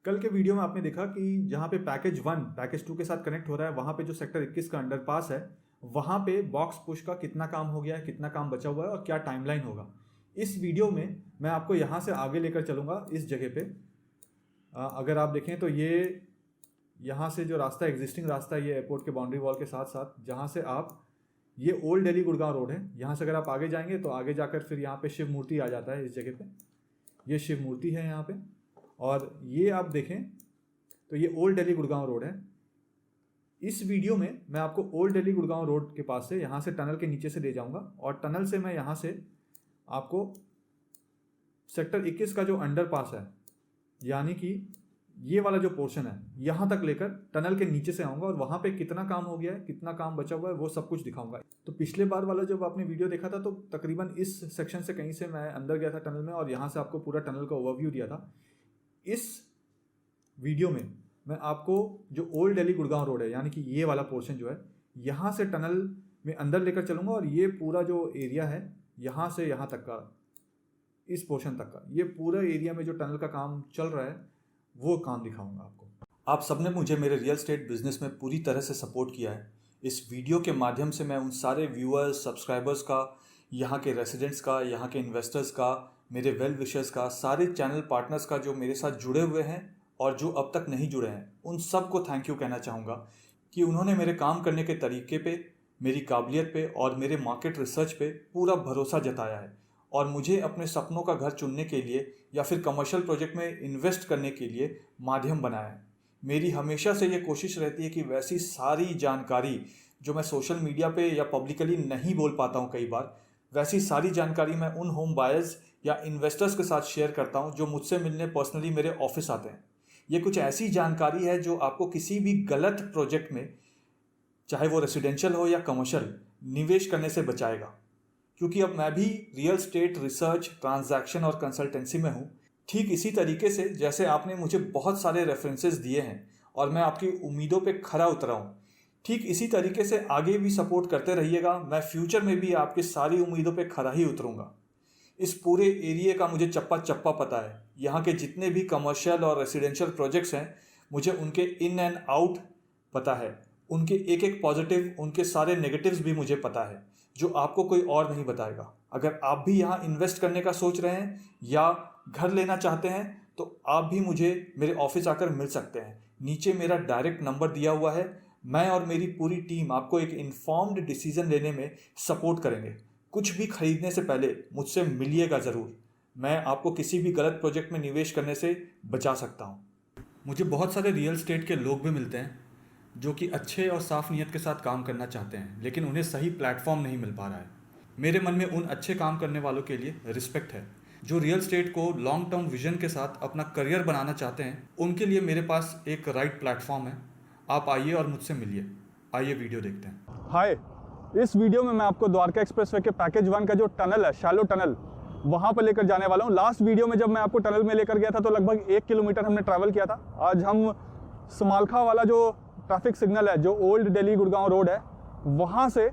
कल के वीडियो में आपने देखा कि जहाँ पे पैकेज 1 पैकेज 2 के साथ कनेक्ट हो रहा है, वहाँ पे जो सेक्टर 21 का अंडरपास है, वहाँ पे बॉक्स पुश का कितना काम हो गया है, कितना काम बचा हुआ है और क्या टाइमलाइन होगा। इस वीडियो में मैं आपको यहाँ से आगे लेकर चलूँगा इस जगह पे। अगर आप देखें तो ये यहाँ से जो रास्ता एग्जिस्टिंग रास्ता है, ये एयरपोर्ट के बाउंड्री वॉल के साथ साथ, जहाँ से आप ये ओल्ड दिल्ली गुड़गांव रोड है, यहाँ से अगर आप आगे जाएंगे तो आगे जाकर फिर यहाँ पे शिव मूर्ति आ जाता है। इस जगह पे ये शिव मूर्ति है यहाँ पे, और ये आप देखें तो ये ओल्ड दिल्ली गुड़गांव रोड है। इस वीडियो में मैं आपको ओल्ड दिल्ली गुड़गांव रोड के पास से यहाँ से टनल के नीचे से ले जाऊँगा, और टनल से मैं यहाँ से आपको सेक्टर 21 का जो अंडरपास है, यानी कि ये वाला जो पोर्शन है, यहाँ तक लेकर टनल के नीचे से आऊँगा और वहाँ पे कितना काम हो गया है, कितना काम बचा हुआ है, वो सब कुछ दिखाऊंगा। तो पिछले बार वाला जब आपने वीडियो देखा था तो तकरीबन इस सेक्शन से कहीं से मैं अंदर गया था टनल में और यहाँ से आपको पूरा टनल का ओवरव्यू दिया था। इस वीडियो में मैं आपको जो ओल्ड दिल्ली गुड़गांव रोड है, यानी कि ये वाला पोर्शन जो है, यहाँ से टनल में अंदर लेकर चलूँगा और ये पूरा जो एरिया है यहाँ से यहाँ तक का, इस पोर्शन तक का, ये पूरा एरिया में जो टनल का काम चल रहा है वो काम दिखाऊंगा आपको। आप सबने मुझे मेरे रियल एस्टेट बिजनेस में पूरी तरह से सपोर्ट किया है। इस वीडियो के माध्यम से मैं उन सारे व्यूअर्स, सब्सक्राइबर्स का, यहाँ के रेसिडेंट्स का, यहाँ के इन्वेस्टर्स का, मेरे वेल विशर्स का, सारे चैनल पार्टनर्स का जो मेरे साथ जुड़े हुए हैं और जो अब तक नहीं जुड़े हैं, उन सबको थैंक यू कहना चाहूँगा कि उन्होंने मेरे काम करने के तरीके पे, मेरी काबिलियत पे और मेरे मार्केट रिसर्च पे पूरा भरोसा जताया है और मुझे अपने सपनों का घर चुनने के लिए या फिर कमर्शियल प्रोजेक्ट में इन्वेस्ट करने के लिए माध्यम बनाया है। मेरी हमेशा से ये कोशिश रहती है कि वैसी सारी जानकारी जो मैं सोशल मीडिया पे या पब्लिकली नहीं बोल पाता हूँ कई बार, वैसी सारी जानकारी मैं उन होम बायर्स या इन्वेस्टर्स के साथ शेयर करता हूँ जो मुझसे मिलने पर्सनली मेरे ऑफिस आते हैं। ये कुछ ऐसी जानकारी है जो आपको किसी भी गलत प्रोजेक्ट में, चाहे वो रेसिडेंशियल हो या कमर्शियल, निवेश करने से बचाएगा। क्योंकि अब मैं भी रियल एस्टेट रिसर्च, ट्रांजैक्शन और कंसल्टेंसी में हूँ, ठीक इसी तरीके से जैसे आपने मुझे बहुत सारे रेफरेंसेस दिए हैं और मैं आपकी उम्मीदों पे खरा उतरा हूँ, ठीक इसी तरीके से आगे भी सपोर्ट करते रहिएगा। मैं फ्यूचर में भी आपकी सारी उम्मीदों पे खरा ही उतरूँगा। इस पूरे एरिया का मुझे चप्पा चप्पा पता है। यहाँ के जितने भी कमर्शियल और रेसिडेंशियल प्रोजेक्ट्स हैं, मुझे उनके इन एंड आउट पता है, उनके एक एक पॉजिटिव, उनके सारे नेगेटिव्स भी मुझे पता है, जो आपको कोई और नहीं बताएगा। अगर आप भी यहाँ इन्वेस्ट करने का सोच रहे हैं या घर लेना चाहते हैं तो आप भी मुझे मेरे ऑफिस आकर मिल सकते हैं। नीचे मेरा डायरेक्ट नंबर दिया हुआ है। मैं और मेरी पूरी टीम आपको एक इन्फॉर्म्ड डिसीजन लेने में सपोर्ट करेंगे। कुछ भी खरीदने से पहले मुझसे मिलिएगा ज़रूर। मैं आपको किसी भी गलत प्रोजेक्ट में निवेश करने से बचा सकता हूँ। मुझे बहुत सारे रियल एस्टेट के लोग भी मिलते हैं जो कि अच्छे और साफ नीयत के साथ काम करना चाहते हैं, लेकिन उन्हें सही प्लेटफॉर्म नहीं मिल पा रहा है। मेरे मन में उन अच्छे काम करने वालों के लिए रिस्पेक्ट है जो रियल एस्टेट को लॉन्ग टर्म विजन के साथ अपना करियर बनाना चाहते हैं। उनके लिए मेरे पास एक राइट प्लेटफॉर्म है। आप आइए और मुझसे मिलिए। आइए वीडियो देखते हैं। हाय, इस वीडियो में मैं आपको द्वारका एक्सप्रेसवे के पैकेज 1 का जो टनल है, शैलो टनल, वहाँ पर लेकर जाने वाला हूँ। लास्ट वीडियो में जब मैं आपको टनल में लेकर गया था तो लगभग 1 किलोमीटर हमने ट्रैवल किया था। आज हम समालखा वाला जो ट्रैफिक सिग्नल है, जो ओल्ड दिल्ली गुड़गांव रोड है, वहाँ से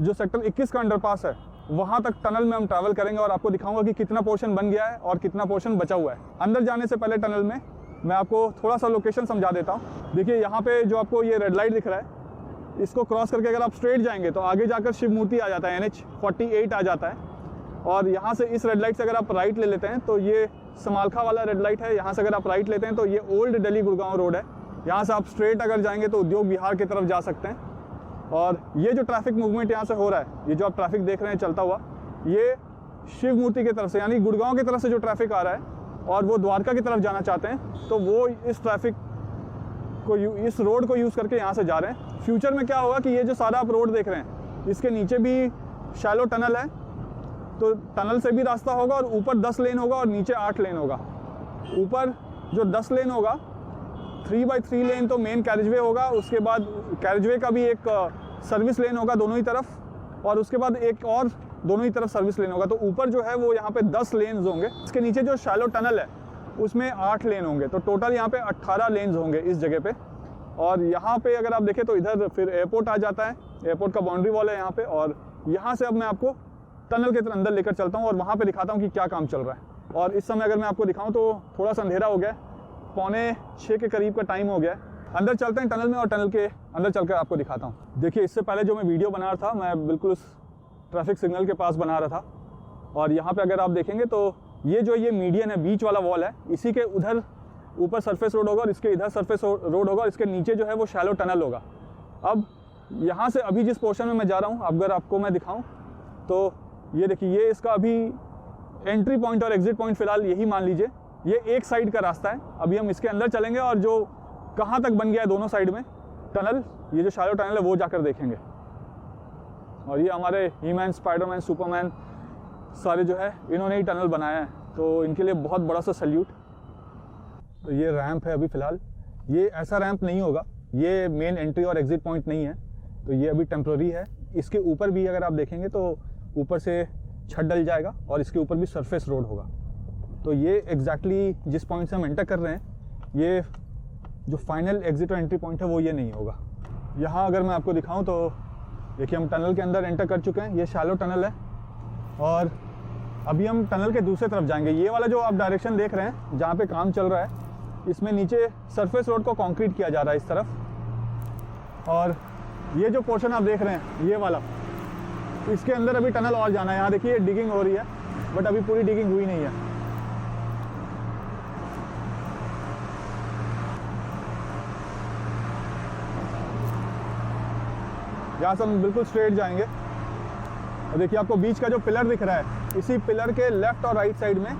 जो सेक्टर 21 का अंडरपास है, वहाँ तक टनल में हम ट्रैवल करेंगे और आपको दिखाऊंगा कि कितना पोर्शन बन गया है और कितना पोर्शन बचा हुआ है। अंदर जाने से पहले टनल में मैं आपको थोड़ा सा लोकेशन समझा देता हूँ। देखिए, यहाँ पे जो आपको ये रेड लाइट दिख रहा है, इसको क्रॉस करके अगर आप स्ट्रेट जाएंगे तो आगे जाकर शिव मूर्ति आ जाता है, NH 48 आ जाता है। और यहाँ से इस रेड लाइट से अगर आप राइट ले लेते हैं तो ये समालखा वाला रेड लाइट है। यहाँ से अगर आप राइट लेते हैं तो ये ओल्ड दिल्ली गुड़गांव रोड है। यहाँ से आप स्ट्रेट अगर जाएंगे तो उद्योग विहार की तरफ जा सकते हैं। और ये जो ट्रैफिक मूवमेंट यहाँ से हो रहा है, ये जो आप ट्रैफिक देख रहे हैं चलता हुआ, ये शिव मूर्ति की तरफ से, यानी गुड़गांव की तरफ से जो ट्रैफिक आ रहा है और वो द्वारका की तरफ जाना चाहते हैं, तो वो इस ट्रैफिक को, इस रोड को यूज़ करके यहाँ से जा रहे हैं। फ्यूचर में क्या होगा कि ये जो सारा आप रोड देख रहे हैं, इसके नीचे भी शैलो टनल है, तो टनल से भी रास्ता होगा और ऊपर 10 लेन होगा और नीचे 8 लेन होगा। ऊपर जो 10 लेन होगा, 3x3 लेन तो मेन कैरिजवे होगा, उसके बाद कैरिजवे का भी एक सर्विस लेन होगा दोनों ही तरफ, और उसके बाद एक और दोनों ही तरफ सर्विस लेन होगा। तो ऊपर जो है वो यहाँ पे 10 लेन्स होंगे। इसके नीचे जो शैलो टनल है उसमें 8 लेन होंगे, तो टोटल यहाँ पे 18 लेन्स होंगे इस जगह पे। और यहाँ पे अगर आप देखें तो इधर फिर एयरपोर्ट आ जाता है, एयरपोर्ट का बाउंड्री वॉल है यहाँ पे। और यहाँ से अब मैं आपको टनल के अंदर लेकर चलता हूँ और वहाँ पे दिखाता हूँ कि क्या काम चल रहा है। और इस समय अगर मैं आपको दिखाऊँ तो थोड़ा सा अंधेरा हो गया है, 5:45 के करीब का टाइम हो गया है। अंदर चलते हैं टनल में और टनल के अंदर चलकर आपको दिखाता हूँ। देखिए, इससे पहले जो मैं वीडियो बना रहा था, मैं बिल्कुल उस ट्रैफिक सिग्नल के पास बना रहा था। और यहाँ पे अगर आप देखेंगे तो ये मीडियन है, बीच वाला वॉल है, इसी के उधर ऊपर सरफेस रोड होगा और इसके इधर सरफेस रोड होगा और इसके नीचे जो है वो शैलो टनल होगा। अब यहाँ से अभी जिस पोर्शन में मैं जा रहा हूँ, अगर आपको मैं दिखाऊँ तो ये देखिए, ये इसका अभी एंट्री पॉइंट और एग्जिट पॉइंट फ़िलहाल यही मान लीजिए। ये एक साइड का रास्ता है। अभी हम इसके अंदर चलेंगे और जो कहाँ तक बन गया है दोनों साइड में टनल, ये जो शैलो टनल है वो जाकर देखेंगे। और ये हमारे ही-मैन, स्पाइडरमैन, सुपरमैन सारे जो है इन्होंने ही टनल बनाया है, तो इनके लिए बहुत बड़ा सा सैल्यूट। तो ये रैंप है अभी फ़िलहाल, ये ऐसा रैंप नहीं होगा, ये मेन एंट्री और एग्जिट पॉइंट नहीं है, तो ये अभी टेम्प्रेरी है। इसके ऊपर भी अगर आप देखेंगे तो ऊपर से छत डल जाएगा और इसके ऊपर भी सरफेस रोड होगा। तो ये एग्जैक्टली जिस पॉइंट से हम एंटर कर रहे हैं, ये जो फाइनल एग्जिट और एंट्री पॉइंट है वो ये नहीं होगा। यहाँ अगर मैं आपको दिखाऊं तो देखिए, हम टनल के अंदर एंटर कर चुके हैं। ये शैलो टनल है और अभी हम टनल के दूसरे तरफ जाएंगे। ये वाला जो आप डायरेक्शन देख रहे हैं जहाँ पे काम चल रहा है, इसमें नीचे सरफेस रोड को कंक्रीट किया जा रहा है इस तरफ। और ये जो पोर्शन आप देख रहे हैं, ये वाला, इसके अंदर अभी टनल और जाना है। यहाँ देखिए डिगिंग हो रही है, बट अभी पूरी डिगिंग हुई नहीं है। यहाँ से हम बिल्कुल स्ट्रेट जाएंगे और देखिए, आपको बीच का जो पिलर दिख रहा है, इसी पिलर के लेफ्ट और राइट साइड में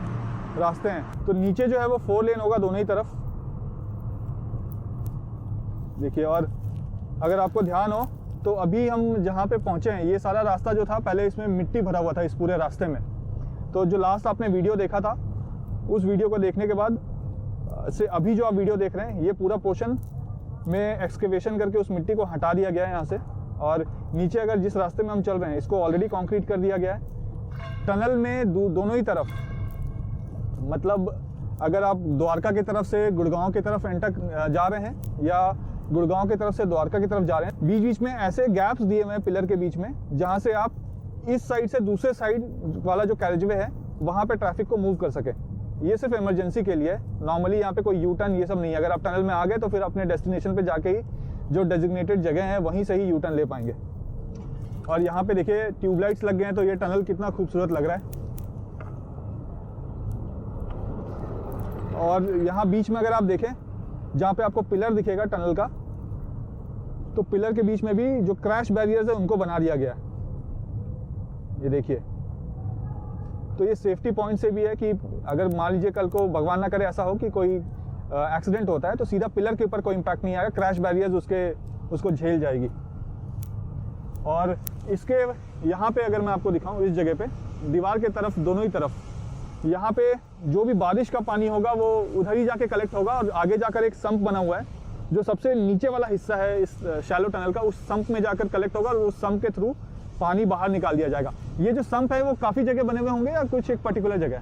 रास्ते हैं। तो नीचे जो है वो 4 लेन होगा दोनों ही तरफ, देखिए। और अगर आपको ध्यान हो तो अभी हम जहाँ पे पहुँचे हैं, ये सारा रास्ता जो था, पहले इसमें मिट्टी भरा हुआ था इस पूरे रास्ते में। तो जो लास्ट आपने वीडियो देखा था, उस वीडियो को देखने के बाद से अभी जो आप वीडियो देख रहे हैं, ये पूरा पोर्शन में एक्सकेवेशन करके उस मिट्टी को हटा दिया गया है यहाँ से। और नीचे अगर जिस रास्ते में हम चल रहे हैं, इसको ऑलरेडी कंक्रीट कर दिया गया है। टनल में दोनों ही तरफ, मतलब अगर आप द्वारका की तरफ से गुड़गांव की तरफ एंटर जा रहे हैं या गुड़गांव की तरफ से द्वारका की तरफ जा रहे हैं, बीच बीच में ऐसे गैप्स दिए हुए हैं पिलर के बीच में, जहाँ से आप इस साइड से दूसरे साइड वाला जो कैरेजवे है वहाँ पे ट्रैफिक को मूव कर सके। ये सिर्फ इमरजेंसी के लिए है। नॉर्मली यहाँ पे कोई यू टर्न ये सब नहीं है। अगर आप टनल में आ गए तो फिर अपने डेस्टिनेशन पे जाके ही जो डेजिग्नेटेड जगह है वहीं से ही यू टर्न ले पाएंगे। और यहाँ पे देखिए ट्यूबलाइट्स लग गए हैं, तो ये टनल कितना खूबसूरत लग रहा है। और यहाँ बीच में अगर आप देखें, जहाँ पे आपको पिलर दिखेगा टनल का, तो पिलर के बीच में भी जो क्रैश बैरियर्स है उनको बना दिया गया है, ये देखिए। तो ये सेफ्टी पॉइंट से भी है कि अगर मान लीजिए कल को भगवान ना करे ऐसा हो कि कोई एक्सीडेंट होता है, तो सीधा पिलर के ऊपर कोई इम्पैक्ट नहीं आएगा, क्रैश बैरियर्स उसको झेल जाएगी। और इसके यहाँ पे अगर मैं आपको दिखाऊं, इस जगह पे दीवार के तरफ, दोनों ही तरफ, यहाँ पे जो भी बारिश का पानी होगा वो उधर ही जाके कलेक्ट होगा और आगे जाकर एक सम्प बना हुआ है जो सबसे नीचे वाला हिस्सा है इस शैलो टनल का, उस सम्प में जाकर कलेक्ट होगा और उस सम्प के थ्रू पानी बाहर निकाल दिया जाएगा। ये जो सम्प है वो काफ़ी जगह बने हुए होंगे या कुछ एक पर्टिकुलर जगह?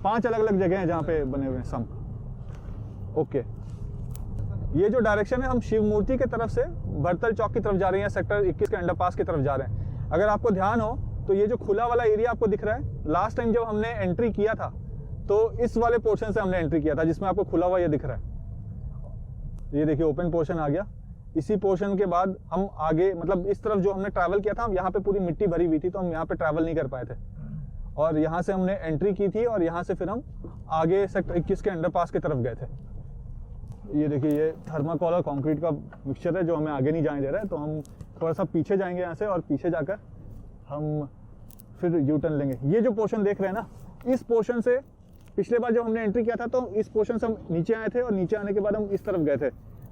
5 अलग अलग जगह हैं जहाँ पे बने हुए हैं सम्प। ओके, ये जो डायरेक्शन है, हम शिव मूर्ति की तरफ से भरतल चौक की तरफ जा रहे हैं, सेक्टर 21 के अंडरपास की तरफ जा रहे हैं। अगर आपको ध्यान हो तो ये जो खुला वाला एरिया आपको दिख रहा है, लास्ट टाइम जब हमने एंट्री किया था तो इस वाले पोर्शन से हमने एंट्री किया था, जिसमें आपको खुला हुआ ये दिख रहा है। ये देखिए ओपन पोर्शन आ गया। इसी पोर्शन के बाद हम आगे, मतलब इस तरफ जो हमने ट्रैवल किया था, हम यहाँ पे पूरी मिट्टी भरी हुई थी तो हम यहाँ पे ट्रैवल नहीं कर पाए थे, और यहाँ से हमने एंट्री की थी और यहाँ से फिर हम आगे सेक्टर 21 के अंडरपास की तरफ गए थे। ये देखिए, ये थर्माकोल और कंक्रीट का मिक्सचर है जो हमें आगे नहीं जाने दे रहा है, तो हम थोड़ा सा पीछे जाएंगे यहाँ से और पीछे जाकर हम फिर यू टर्न लेंगे। ये जो पोर्शन देख रहे हैं ना, इस पोर्शन से पिछले बार जब हमने एंट्री किया था तो इस पोर्शन से हम नीचे आए थे और नीचे आने के बाद हम इस तरफ गए थे,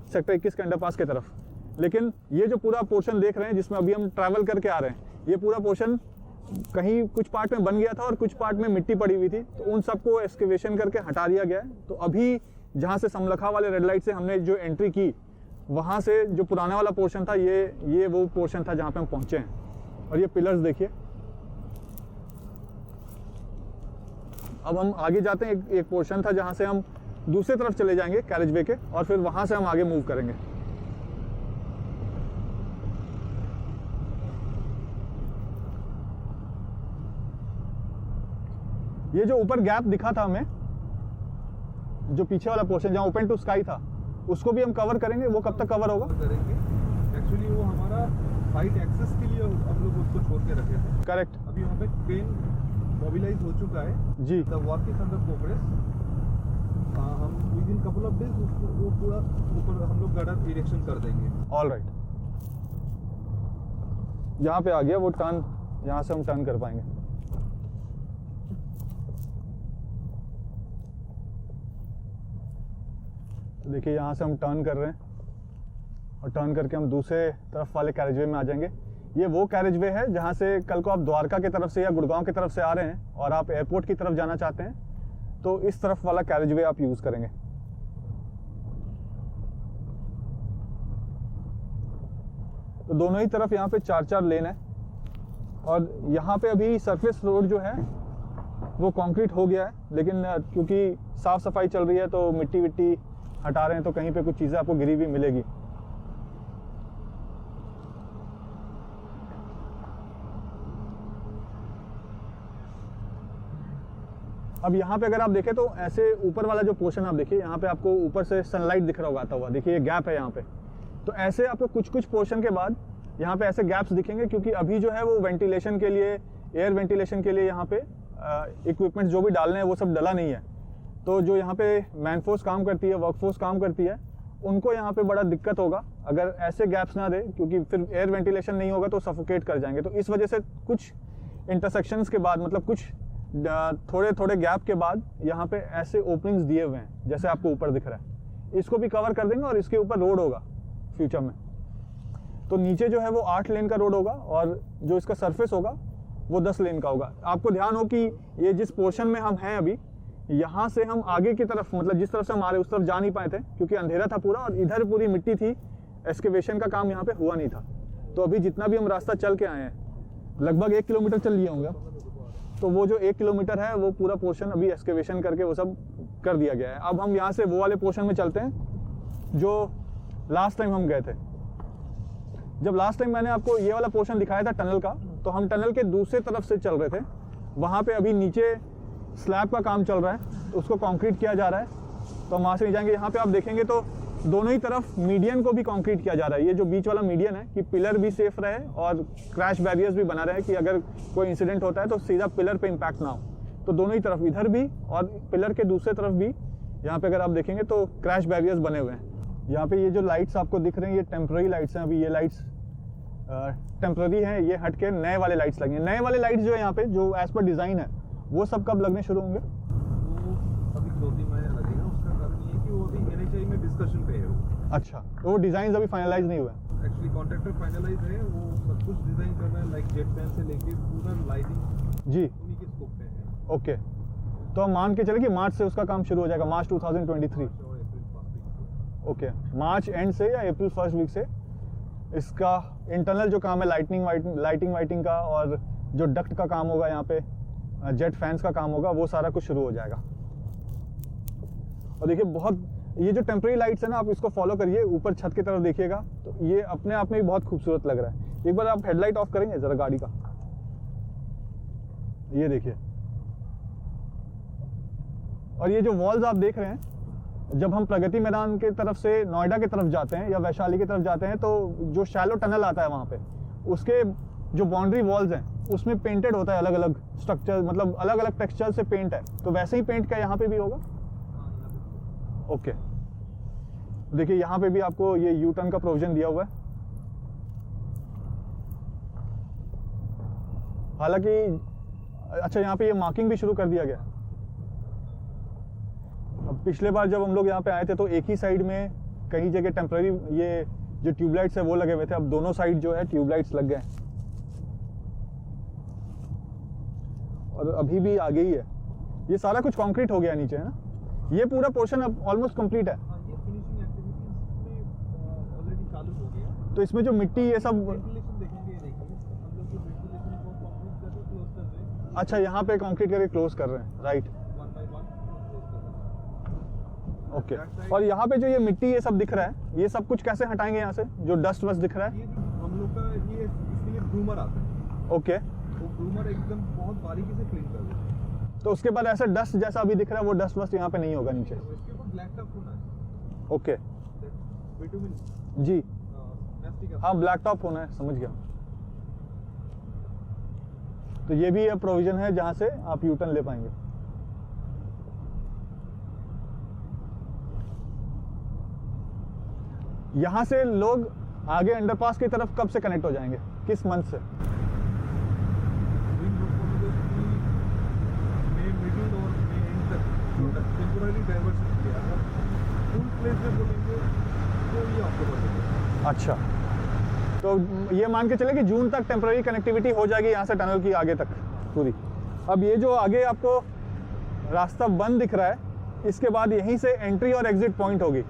सेक्टर 21 के अंडरपास की तरफ। लेकिन ये जो पूरा पोर्शन देख रहे हैं जिसमें अभी हम ट्रैवल करके आ रहे हैं, ये पूरा पोर्शन कहीं कुछ पार्ट में बन गया था और कुछ पार्ट में मिट्टी पड़ी हुई थी, तो उन सबको एक्सकेवेशन करके हटा दिया गया है। तो अभी जहाँ से समलखा वाले रेड लाइट से हमने जो एंट्री की, वहाँ से जो पुराना वाला पोर्शन था, ये वो पोर्शन था जहाँ पे हम पहुँचे हैं। और ये पिलर्स देखिए। अब हम आगे जाते हैं, एक पोर्शन था जहाँ से हम दूसरी तरफ चले जाएंगे कैरेजवे के, और फिर वहाँ से हम आगे मूव करेंगे। ये जो ऊपर गैप दिखा था हमें, जो पीछे वाला पोर्शन जहाँ ओपन टू स्काई था उसको भी हम कवर करेंगे। वो कब तक कवर होगा? करेंगे। एक्चुअली वो हमारा फाइट एक्सेस के लिए हम लोग उसको छोड़ के रखे थे। करेक्ट। अभी वहाँ पे क्रेन मोबिलाइज हो चुका है जी। The work is under progress. हम within couple of days उसको वो पूरा ऊपर हम लोग गडर इरेक्शन कर देंगे। All right. यहाँ पे आ गया वो टर्न, यहाँ से हम टर्न कर पाएंगे। तो देखिए यहाँ से हम टर्न कर रहे हैं और टर्न करके हम दूसरे तरफ वाले कैरेजवे में आ जाएंगे। ये वो कैरेजवे है जहाँ से कल को आप द्वारका की तरफ से या गुड़गांव की तरफ से आ रहे हैं और आप एयरपोर्ट की तरफ जाना चाहते हैं तो इस तरफ वाला कैरेजवे आप यूज़ करेंगे। तो दोनों ही तरफ यहाँ पे 4-4 लेन है और यहाँ पे अभी सरफेस रोड जो है वो कंक्रीट हो गया है, लेकिन क्योंकि साफ सफाई चल रही है तो मिट्टी विट्टी हटा रहे हैं तो कहीं पे कुछ चीज़ें आपको गिरी हुई मिलेगी। अब यहाँ पे अगर आप देखें तो ऐसे ऊपर वाला जो पोर्शन आप देखिए, यहाँ पे आपको ऊपर से सनलाइट दिख रहा होगा आता हुआ। देखिए ये गैप है यहाँ पे। तो ऐसे आपको कुछ कुछ पोर्शन के बाद यहाँ पे ऐसे गैप्स दिखेंगे क्योंकि अभी जो है वो वेंटिलेशन के लिए, एयर वेंटिलेशन के लिए यहाँ पे इक्विपमेंट जो भी डालने हैं वो सब डला नहीं है। तो जो यहाँ पे मैन फोर्स काम करती है, वर्क फोर्स काम करती है, उनको यहाँ पे बड़ा दिक्कत होगा अगर ऐसे गैप्स ना दे, क्योंकि फिर एयर वेंटिलेशन नहीं होगा तो सफोकेट कर जाएंगे। तो इस वजह से कुछ इंटरसेक्शंस के बाद, मतलब कुछ थोड़े थोड़े गैप के बाद यहाँ पे ऐसे ओपनिंग्स दिए हुए हैं जैसे आपको ऊपर दिख रहा है। इसको भी कवर कर देंगे और इसके ऊपर रोड होगा फ्यूचर में। तो नीचे जो है वो 8 लेन का रोड होगा और जो इसका सरफेस होगा वो 10 लेन का होगा। आपको ध्यान हो कि ये जिस पोर्शन में हम हैं अभी, यहाँ से हम आगे की तरफ, मतलब जिस तरफ से हम आ रहे उस तरफ जा नहीं पाए थे क्योंकि अंधेरा था पूरा और इधर पूरी मिट्टी थी, एक्सकेवेशन का काम यहाँ पे हुआ नहीं था। तो अभी जितना भी हम रास्ता चल के आए हैं, लगभग 1 किलोमीटर चल लिए होंगे, तो वो जो 1 किलोमीटर है वो पूरा पोर्शन अभी एक्सकेवेशन करके वो सब कर दिया गया है। अब हम यहाँ से वो वाले पोर्शन में चलते हैं जो लास्ट टाइम हम गए थे। जब लास्ट टाइम मैंने आपको ये वाला पोर्शन दिखाया था टनल का, तो हम टनल के दूसरे तरफ से चल रहे थे। वहाँ पे अभी नीचे स्लैब का काम चल रहा है, तो उसको कंक्रीट किया जा रहा है, तो हम वहाँ से नहीं जाएंगे। यहाँ पे आप देखेंगे तो दोनों ही तरफ मीडियन को भी कंक्रीट किया जा रहा है। ये जो बीच वाला मीडियन है कि पिलर भी सेफ रहे और क्रैश बैरियर्स भी बना रहे कि अगर कोई इंसिडेंट होता है तो सीधा पिलर पे इम्पैक्ट ना हो। तो दोनों ही तरफ, इधर भी और पिलर के दूसरे तरफ भी, यहाँ पे अगर आप देखेंगे तो क्रैश बैरियर्स बने हुए हैं। यहाँ पे ये जो लाइट्स आपको दिख रहे हैं ये टेम्प्रेरी लाइट्स हैं। अभी ये लाइट्स टेम्प्रेरी हैं, ये हट के नए वाले लाइट्स लगेंगे। नए वाले लाइट्स जो है यहाँ पे जो एज पर डिज़ाइन है वो सब कब लगने शुरू होंगे? वो अभी 2-3 महीने लगेगा। उसका कारण ये है कि वो अभी NHAI में डिस्कशन पे है वो। अच्छा, तो वो डिज़ाइन अभी फाइनलाइज नहीं हुए? एक्चुअली कॉन्ट्रैक्टर फाइनलाइज है, वो सब कुछ डिज़ाइन कर रहा है, लाइक जेट फैन से लेके पूरा लाइटिंग जी उन्हीं के स्कोप पे है। ओके, तो हम मान के चले कि मार्च से उसका काम शुरू हो जाएगा, मार्च 2023। और April first week. Okay, March end से या अप्रैल फर्स्ट वीक से इसका इंटरनल जो काम है लाइटिंग वाइटिंग का और जो डक्ट का काम होगा, यहाँ पे जेट फैंस का काम होगा, वो सारा कुछ शुरू हो जाएगा। और देखिए बहुत ये जो टेम्परेरी लाइट्स है ना, आप इसको फॉलो करिए, ऊपर छत की तरफ देखिएगा तो ये अपने आप में भी बहुत खूबसूरत लग रहा है। एक बार आप हेडलाइट ऑफ करेंगे जरा गाड़ी का, ये देखिए। और ये जो वॉल्स आप देख रहे हैं, जब हम प्रगति मैदान की तरफ से नोएडा की तरफ जाते हैं या वैशाली की तरफ जाते हैं तो जो शैलो टनल आता है वहाँ पे, उसके जो बाउंड्री वॉल्स हैं उसमें पेंटेड होता है अलग अलग स्ट्रक्चर, मतलब अलग अलग टेक्सचर से पेंट है। तो वैसे ही पेंट क्या यहाँ पे भी होगा? ओके, देखिए यहाँ पे भी आपको ये यू टर्न का प्रोविजन दिया हुआ है। हालांकि अच्छा, यहाँ पे ये मार्किंग भी शुरू कर दिया गया। अब पिछले बार जब हम लोग यहाँ पे आए थे तो एक ही साइड में कई जगह टेम्पररी ये जो ट्यूबलाइट्स है वो लगे हुए थे, अब दोनों साइड जो है ट्यूबलाइट्स लग गए और अभी भी आगे ही है। ये सारा कुछ कंक्रीट हो गया नीचे, है ना? ये पूरा पोर्शन अब ऑलमोस्ट कंप्लीट है। ये फिनिशिंग एक्टिविटीज में ऑलरेडी चालू हो गया। तो इसमें जो मिट्टी ये सब वेंटिलेशन देखेंगे, ये देखिए हम लोग जो वेंटिलेशन को कंप्लीट करके क्लोज कर रहे हैं। अच्छा, यहाँ पे कंक्रीट करके क्लोज कर रहे हैं, राइट? 1 by 1 क्लोज कर रहे हैं। ओके, और यहाँ पे जो ये मिट्टी ये सब दिख रहा है, ये सब कुछ कैसे हटाएंगे यहाँ से, जो डस्ट वस्ट दिख रहा है? ये हम लोग का ये इसके लिए ग्रूमर आता है। ओके, वो ग्रूमर एकदम बहुत बारीकी से क्लीन कर देता है। तो उसके बाद ऐसा डस्ट जैसा अभी दिख रहा है वो डस्ट वस्ट यहाँ पे नहीं होगा नीचे। इसके ऊपर ब्लैक टॉप होना है। ओके बिटुमिन जी, प्लास्टिक का। हाँ ब्लैक टॉप होना है, समझ गया। तो ये भी प्रोविजन है जहाँ से आप यू टर्न ले पाएंगे। यहाँ से लोग आगे अंडरपास की तरफ कब से कनेक्ट हो जाएंगे, किस मंथ से? विंग रोड बोलोगे कि मई मिडिल और मई एंड तक टेम्पोररी डाइवर्सन किया। अगर फुल प्लेस में बोलेंगे तो ये अक्टूबर तक। अच्छा, तो ये मान के चले कि जून तक टेम्पररी कनेक्टिविटी हो जाएगी यहाँ से टनल की आगे तक पूरी। अब ये जो आगे आपको रास्ता बंद दिख रहा है, इसके बाद यहीं से एंट्री और एग्जिट पॉइंट होगी।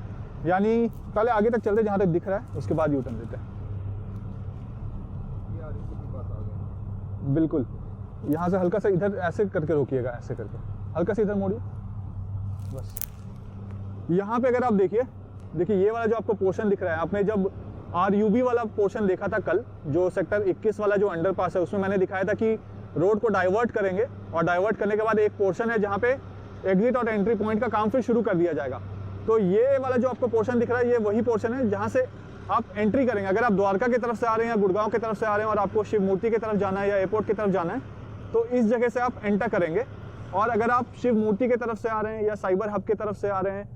यानी पहले आगे तक चलते जहाँ तक दिख रहा है, उसके बाद यू टर्न लेते हैं। ये आरईसी की बात आ गई। बिल्कुल, यहाँ से हल्का सा इधर ऐसे करके रोकिएगा, ऐसे करके हल्का सा इधर मोड़िए बस। यहाँ पे अगर आप देखिए ये वाला जो आपको पोर्शन दिख रहा है, आपने जब RUB वाला पोर्शन देखा था कल, जो सेक्टर 21 वाला जो अंडरपास है, उसमें मैंने दिखाया था कि रोड को डाइवर्ट करेंगे और डाइवर्ट करने के बाद एक पोर्शन है जहाँ पे एग्जिट और एंट्री पॉइंट का काम फिर शुरू कर दिया जाएगा। तो ये वाला जो आपको पोर्शन दिख रहा है, ये वही पोर्शन है जहाँ से आप एंट्री करेंगे। अगर आप द्वारका की तरफ से आ रहे हैं या गुड़गांव की तरफ से आ रहे हैं और आपको शिव मूर्ति की तरफ जाना है या एयरपोर्ट की तरफ जाना है, तो इस जगह से आप एंटर करेंगे। और अगर आप शिव मूर्ति की तरफ से आ रहे हैं या साइबर हब की तरफ से आ रहे हैं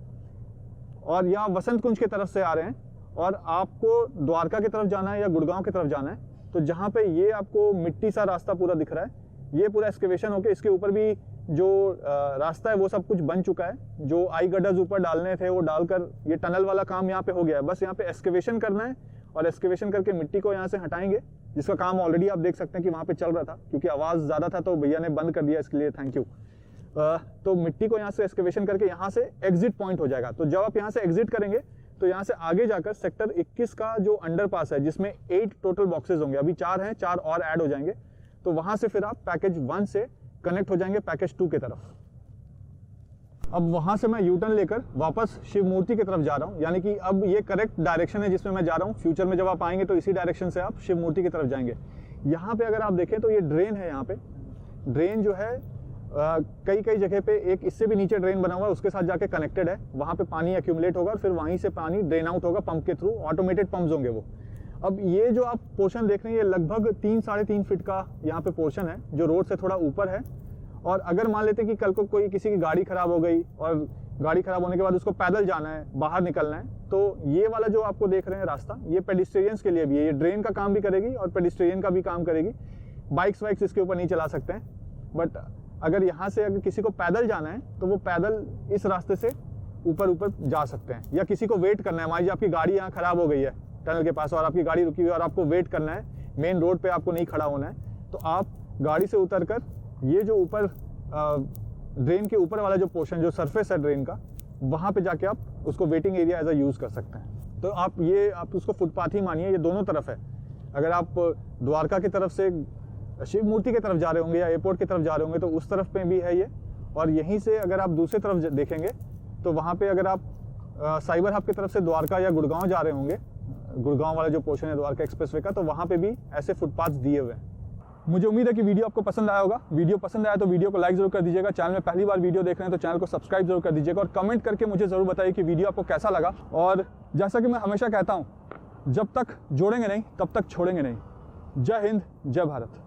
और या वसंत कुंज की तरफ से आ रहे हैं और आपको द्वारका की तरफ जाना है या गुड़गांव की तरफ जाना है, तो जहाँ पे ये आपको मिट्टी सा रास्ता पूरा दिख रहा है, ये पूरा एक्सकेवेशन होके इसके ऊपर भी जो रास्ता है वो सब कुछ बन चुका है। जो आई गड्ढाज ऊपर डालने थे वो डालकर ये टनल वाला काम यहाँ पे हो गया है। बस यहाँ पे एक्सकेवेशन करना है और एक्सकेवेशन करके मिट्टी को यहाँ से हटाएंगे, जिसका काम ऑलरेडी आप देख सकते हैं कि वहाँ पे चल रहा था। क्योंकि आवाज़ ज़्यादा था तो भैया ने बंद कर दिया, इसके लिए थैंक यू। तो मिट्टी को यहाँ से एक्सकेवेशन करके यहाँ से एग्जिट पॉइंट हो जाएगा। तो जब आप यहाँ से एग्जिट करेंगे तो यहाँ से आगे जाकर सेक्टर 21 का जो अंडरपास है, जिसमें 8 टोटल बॉक्सेस होंगे, अभी 4 हैं, 4 और ऐड हो जाएंगे। तो वहाँ से फिर आप पैकेज 1 से कनेक्ट हो जाएंगे पैकेज 2 की तरफ। अब वहाँ से मैं यू टर्न लेकर वापस शिव मूर्ति की तरफ जा रहा हूँ। यानी कि अब ये करेक्ट डायरेक्शन है जिसमें मैं जा रहा हूँ। फ्यूचर में जब आप आएंगे तो इसी डायरेक्शन से आप शिव मूर्ति की तरफ जाएंगे। यहाँ पे अगर आप देखें तो ये ड्रेन है। यहाँ पे ड्रेन जो है कई जगह पे एक इससे भी नीचे ड्रेन बना हुआ है, उसके साथ जाके कनेक्टेड है। वहाँ पे पानी एक्यूमुलेट होगा और फिर वहीं से पानी ड्रेन आउट होगा पंप के थ्रू। ऑटोमेटेड पंप्स होंगे वो। अब ये जो आप पोर्शन देख रहे हैं, ये लगभग 3-3.5 फीट का यहाँ पे पोर्शन है जो रोड से थोड़ा ऊपर है। और अगर मान लेते हैं कि कल को कोई किसी की गाड़ी खराब हो गई और गाड़ी खराब होने के बाद उसको पैदल जाना है, बाहर निकलना है, तो ये वाला जो आपको देख रहे हैं रास्ता, ये पेडिस्ट्रियंस के लिए भी है। ये ड्रेन का काम भी करेगी और पेडिस्ट्रियन का भी काम करेगी। बाइक्स वाइक्स इसके ऊपर नहीं चला सकते हैं। बट अगर यहाँ से अगर किसी को पैदल जाना है तो वो पैदल इस रास्ते से ऊपर जा सकते हैं। या किसी को वेट करना है, मान लीजिए आपकी गाड़ी यहाँ खराब हो गई है टनल के पास और आपकी गाड़ी रुकी हुई है और आपको वेट करना है, मेन रोड पे आपको नहीं खड़ा होना है, तो आप गाड़ी से उतरकर ये जो ऊपर ड्रेन के ऊपर वाला जो पोर्शन जो सरफेस है ड्रेन का, वहाँ पे जाके आप उसको waiting area as a use कर सकते हैं। तो आप उसको फुटपाथ ही मानिए, ये दोनों तरफ है। अगर आप द्वारका की तरफ से शिव मूर्ति की तरफ जा रहे होंगे या एयरपोर्ट की तरफ जा रहे होंगे तो उस तरफ पे भी है ये। और यहीं से अगर आप दूसरी तरफ देखेंगे तो वहाँ पे अगर आप साइबर हब की तरफ से द्वारका या गुड़गांव जा रहे होंगे, गुड़गांव वाला जो पोर्शन है द्वारका एक्सप्रेसवे का, तो वहाँ पे भी ऐसे फुटपाथ दिए हुए हैं। मुझे उम्मीद है कि वीडियो आपको पसंद आया होगा। वीडियो पसंद आया तो वीडियो को लाइक जरूर कर दीजिएगा। चैनल में पहली बार वीडियो देख रहे हैं तो चैनल को सब्सक्राइब जरूर कर दीजिएगा और कमेंट करके मुझे ज़रूर बताइए कि वीडियो आपको कैसा लगा। और जैसा कि मैं हमेशा कहता हूँ, जब तक जोड़ेंगे नहीं तब तक छोड़ेंगे नहीं। जय हिंद, जय भारत।